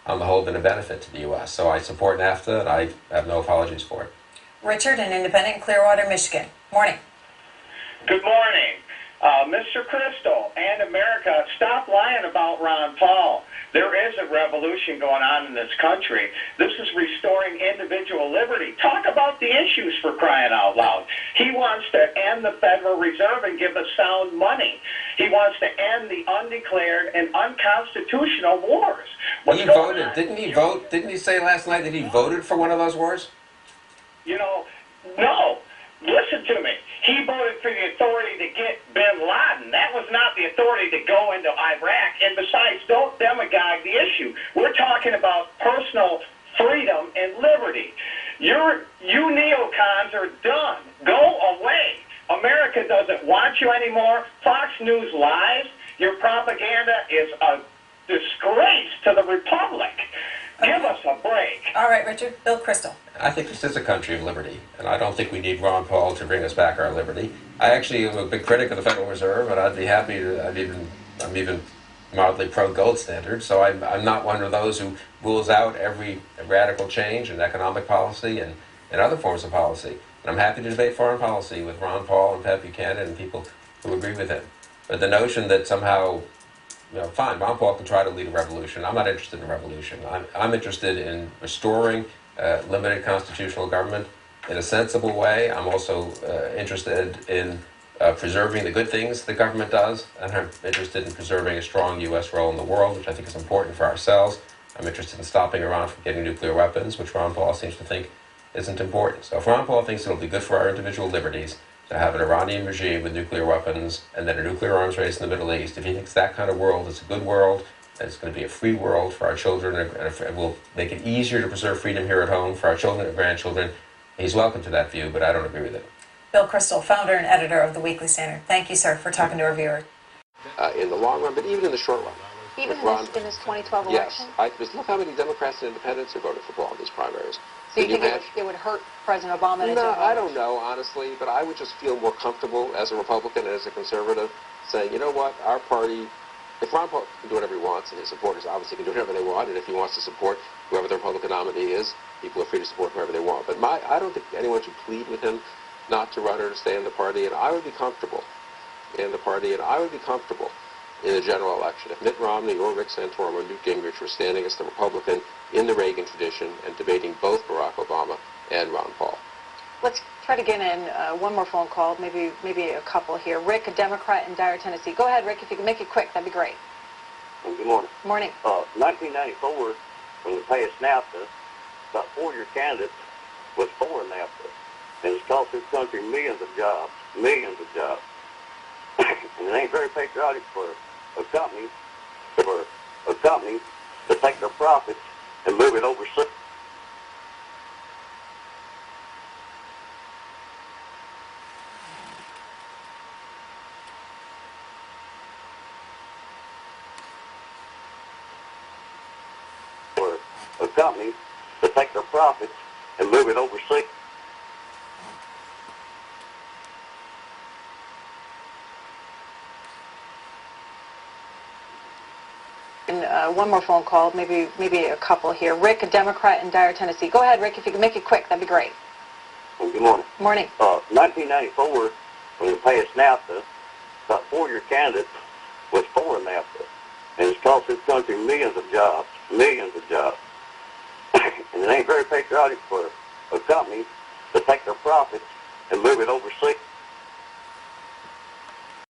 on the whole, been a benefit to the U.S. So I support NAFTA, and I have no apologies for it. Richard, an independent, Clearwater, Michigan. Morning. Good morning. Mr. Crystal and America, stop lying about Ron Paul. There is a revolution going on in this country. This is restoring individual liberty. Talk about the issues, for crying out loud. He wants to end the Federal Reserve and give us sound money. He wants to end the undeclared and unconstitutional wars. He voted. Didn't he vote? Didn't he say last night that he voted for one of those wars? You know, no. Listen to me. He voted for the authority to get bin Laden. That was not the authority to go into Iraq. And besides, don't demagogue the issue. We're talking about personal freedom and liberty. You neocons are done. Go away. America doesn't want you anymore. Fox News lies. Your propaganda is a disgrace to the republic. Give us a break. All right, Richard. Bill Crystal. I think this is a country of liberty, and I don't think we need Ron Paul to bring us back our liberty. I actually am a big critic of the Federal Reserve, and I'd be happy to. I'm even mildly pro-gold standard, so I'm not one of those who rules out every radical change in economic policy and other forms of policy. And I'm happy to debate foreign policy with Ron Paul and Pat Buchanan and people who agree with him. But the notion that somehow, fine, Ron Paul can try to lead a revolution. I'm not interested in a revolution. I'm interested in restoring limited constitutional government in a sensible way. I'm also interested in preserving the good things the government does, and I'm interested in preserving a strong U.S. role in the world, which I think is important for ourselves. I'm interested in stopping Iran from getting nuclear weapons, which Ron Paul seems to think isn't important. So if Ron Paul thinks it'll be good for our individual liberties to have an Iranian regime with nuclear weapons and then a nuclear arms race in the Middle East, if he thinks that kind of world is a good world, and it's going to be a free world for our children, and will make it easier to preserve freedom here at home for our children and grandchildren, he's welcome to that view, but I don't agree with it. Bill Crystal, founder and editor of the Weekly Standard. Thank you, sir, for talking to our viewers. In the long run, but even in the short run. Even in this 2012 election? Yes. Just look how many Democrats and independents have voted for Paul in these primaries. So you think it would hurt President Obama? No, I don't know, honestly, but I would just feel more comfortable as a Republican and as a conservative saying, you know what, our party, if Ron Paul can do whatever he wants, and his supporters obviously can do whatever they want, and if he wants to support whoever the Republican nominee is, people are free to support whoever they want. But I don't think anyone should plead with him not to run or to stay in the party, and I would be comfortable in the party, and I would be comfortable in the general election. If Mitt Romney or Rick Santorum or Newt Gingrich were standing as the Republican in the Reagan tradition and debating both Barack Obama and Ron Paul. Let's try to get in one more phone call, maybe a couple here. Rick, a Democrat in Dyer, Tennessee. Go ahead, Rick. If you can make it quick, that'd be great. Good morning. Morning. 1994, when we passed NAFTA, about 4 of your candidates was for NAFTA. And it's cost this country millions of jobs. And it ain't very patriotic for a company to take their profits and move it overseas. For a company to take their profits and move it overseas. One more phone call, maybe a couple here. Rick, a Democrat in Dyer, Tennessee. Go ahead, Rick. If you can make it quick, that'd be great. Good morning. Morning. 1994, when we passed NAFTA, about 4 of your candidates was for NAFTA. And it's cost this country millions of jobs. And it ain't very patriotic for a company to take their profits and move it overseas.